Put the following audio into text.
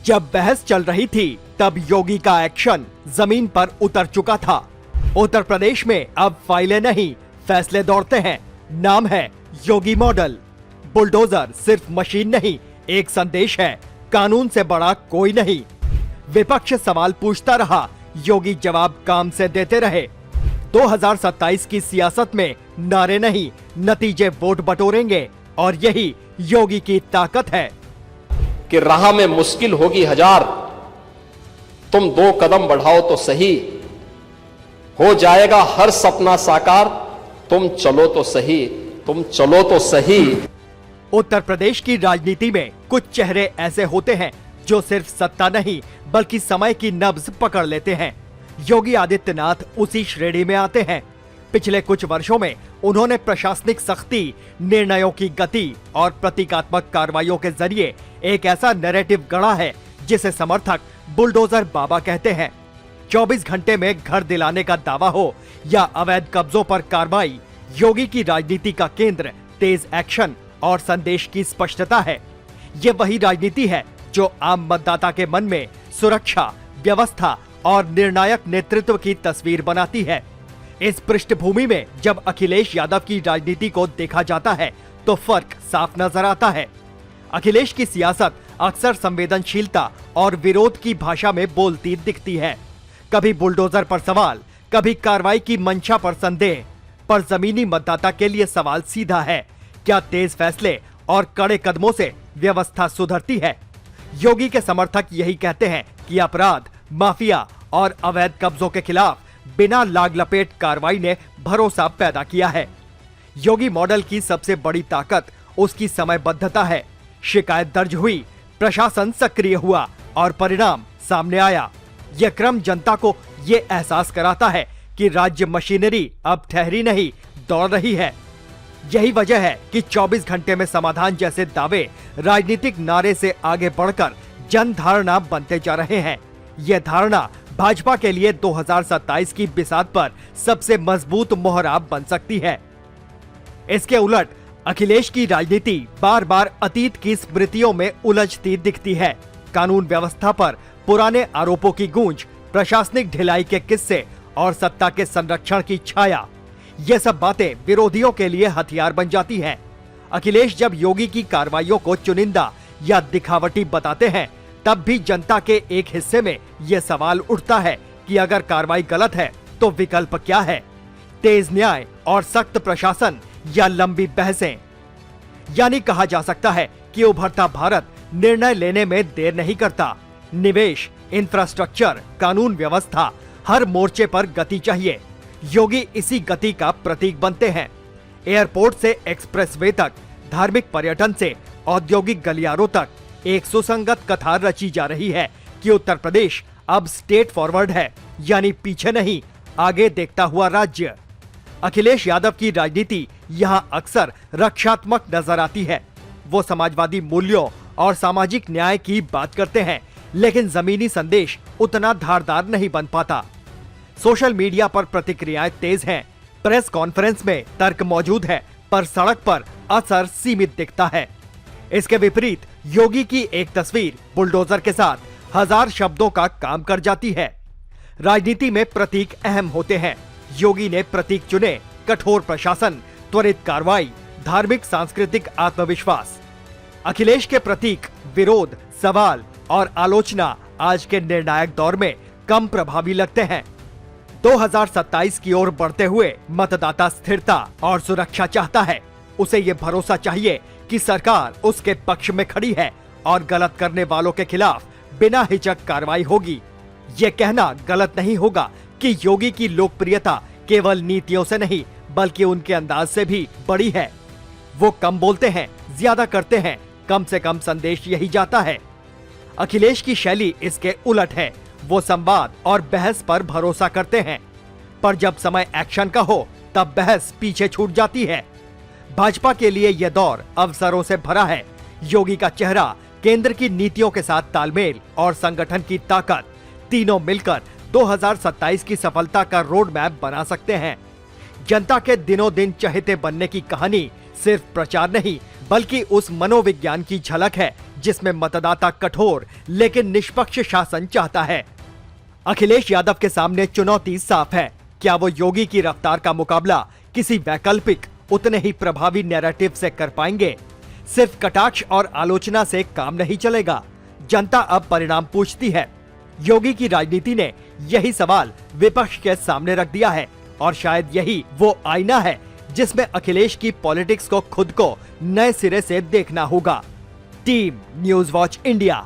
जब बहस चल रही थी तब योगी का एक्शन जमीन पर उतर चुका था। उत्तर प्रदेश में अब फाइलें नहीं, फैसले दौड़ते हैं। नाम है योगी मॉडल। बुलडोजर सिर्फ मशीन नहीं, एक संदेश है, कानून से बड़ा कोई नहीं। विपक्ष सवाल पूछता रहा, योगी जवाब काम से देते रहे। 2027 की सियासत में नारे नहीं, नतीजे वोट बटोरेंगे और यही योगी की ताकत है कि राह में मुश्किल होगी हजार, तुम 2 कदम बढ़ाओ तो सही, हो जाएगा हर सपना साकार, तुम चलो तो सही, तुम चलो तो सही। उत्तर प्रदेश की राजनीति में कुछ चेहरे ऐसे होते हैं जो सिर्फ सत्ता नहीं बल्कि समय की नब्ज पकड़ लेते हैं। योगी आदित्यनाथ उसी श्रेणी में आते हैं। पिछले कुछ वर्षों में उन्होंने प्रशासनिक सख्ती, निर्णयों की गति और प्रतीकात्मक कार्रवाइयों के जरिए एक ऐसा नैरेटिव गढ़ा है जिसे समर्थक बुलडोजर बाबा कहते हैं। 24 घंटे में घर दिलाने का दावा हो या अवैध कब्जों पर कार्रवाई, योगी की राजनीति का केंद्र तेज एक्शन और संदेश की स्पष्टता है। ये वही राजनीति है जो आम मतदाता के मन में सुरक्षा, व्यवस्था और निर्णायक नेतृत्व की तस्वीर बनाती है। इस पृष्ठभूमि में जब अखिलेश यादव की राजनीति को देखा जाता है तो फर्क साफ नजर आता है। अखिलेश की सियासत अक्सर संवेदनशीलता और विरोध की भाषा में बोलती दिखती है। कभी बुलडोजर पर सवाल, कभी कार्रवाई की मंशा पर संदेह। पर जमीनी मतदाता के लिए सवाल सीधा है, क्या तेज फैसले और कड़े कदमों से व्यवस्था सुधरती है? योगी के समर्थक यही कहते हैं कि अपराध, माफिया और अवैध कब्जों के खिलाफ बिना लाग लपेट कार्रवाई ने भरोसा पैदा किया है। योगी मॉडल की सबसे बड़ी ताकत उसकी समयबद्धता है। शिकायत दर्ज हुई, प्रशासन सक्रिय हुआ और परिणाम सामने आया। यह क्रम जनता को ये एहसास कराता है कि राज्य मशीनरी अब ठहरी नहीं, दौड़ रही है। यही वजह है कि 24 घंटे में समाधान जैसे दावे राजनीतिक नारे से आगे बढ़कर जन धारणा बनते जा रहे हैं। यह धारणा भाजपा के लिए 2027 की बिसात पर सबसे मजबूत मोहरा बन सकती है। इसके उलट अखिलेश की राजनीति बार बार अतीत की स्मृतियों में उलझती दिखती है। कानून व्यवस्था पर पुराने आरोपों की गूंज, प्रशासनिक ढिलाई के किस्से और सत्ता के संरक्षण की छाया, ये सब बातें विरोधियों के लिए हथियार बन जाती हैं। अखिलेश जब योगी की कार्रवाइयों को चुनिंदा या दिखावटी बताते हैं, तब भी जनता के एक हिस्से में यह सवाल उठता है कि अगर कार्रवाई गलत है तो विकल्प क्या है? तेज न्याय और सख्त प्रशासन या लंबी बहसें? यानी कहा जा सकता है कि उभरता भारत निर्णय लेने में देर नहीं करता। निवेश, इंफ्रास्ट्रक्चर, कानून व्यवस्था, हर मोर्चे पर गति चाहिए। योगी इसी गति का प्रतीक बनते हैं। एयरपोर्ट से एक्सप्रेसवे तक, धार्मिक पर्यटन से औद्योगिक गलियारों तक एक सुसंगत कथा रची जा रही है कि उत्तर प्रदेश अब स्टेट फॉरवर्ड है, यानी पीछे नहीं, आगे देखता हुआ राज्य। अखिलेश यादव की राजनीति यहाँ अक्सर रक्षात्मक नजर आती है। वो समाजवादी मूल्यों और सामाजिक न्याय की बात करते हैं, लेकिन जमीनी संदेश उतना धारदार नहीं बन पाता। सोशल मीडिया पर प्रतिक्रियाएं तेज हैं, प्रेस कॉन्फ्रेंस में तर्क मौजूद है, पर सड़क पर असर सीमित दिखता है। इसके विपरीत योगी की एक तस्वीर बुलडोजर के साथ 1000 शब्दों का काम कर जाती है। राजनीति में प्रतीक अहम होते हैं। योगी ने प्रतीक चुने, कठोर प्रशासन, त्वरित कार्रवाई, धार्मिक सांस्कृतिक आत्मविश्वास। अखिलेश के प्रतीक विरोध, सवाल और आलोचना आज के निर्णायक दौर में कम प्रभावी लगते हैं। 2027 की ओर बढ़ते हुए मतदाता स्थिरता और सुरक्षा चाहता है। उसे ये भरोसा चाहिए कि सरकार उसके पक्ष में खड़ी है और गलत करने वालों के खिलाफ बिना हिचक कार्रवाई होगी। ये कहना गलत नहीं होगा कि योगी की लोकप्रियता केवल नीतियों से नहीं बल्कि उनके अंदाज से भी बड़ी है। वो कम बोलते हैं, ज्यादा करते हैं, कम से कम संदेश यही जाता है। अखिलेश की शैली इसके उलट है। वो संवाद और बहस पर भरोसा करते हैं, पर जब समय एक्शन का हो तब बहस पीछे छूट जाती है। भाजपा के लिए यह दौर अवसरों से भरा है। योगी का चेहरा, केंद्र की नीतियों के साथ तालमेल और संगठन की ताकत, तीनों मिलकर 2027 की सफलता का रोड मैप बना सकते हैं। जनता के दिनों दिन चहेते बनने की कहानी सिर्फ प्रचार नहीं बल्कि उस मनोविज्ञान की झलक है जिसमें मतदाता कठोर लेकिन निष्पक्ष शासन चाहता है। अखिलेश यादव के सामने चुनौती साफ है। क्या वो योगी की रफ्तार का मुकाबला किसी वैकल्पिक उतने ही प्रभावी नैरेटिव से कर पाएंगे? सिर्फ कटाक्ष और आलोचना से काम नहीं चलेगा। जनता अब परिणाम पूछती है। योगी की राजनीति ने यही सवाल विपक्ष के सामने रख दिया है और शायद यही वो आईना है जिसमें अखिलेश की पॉलिटिक्स को खुद को नए सिरे से देखना होगा। Team news watch India.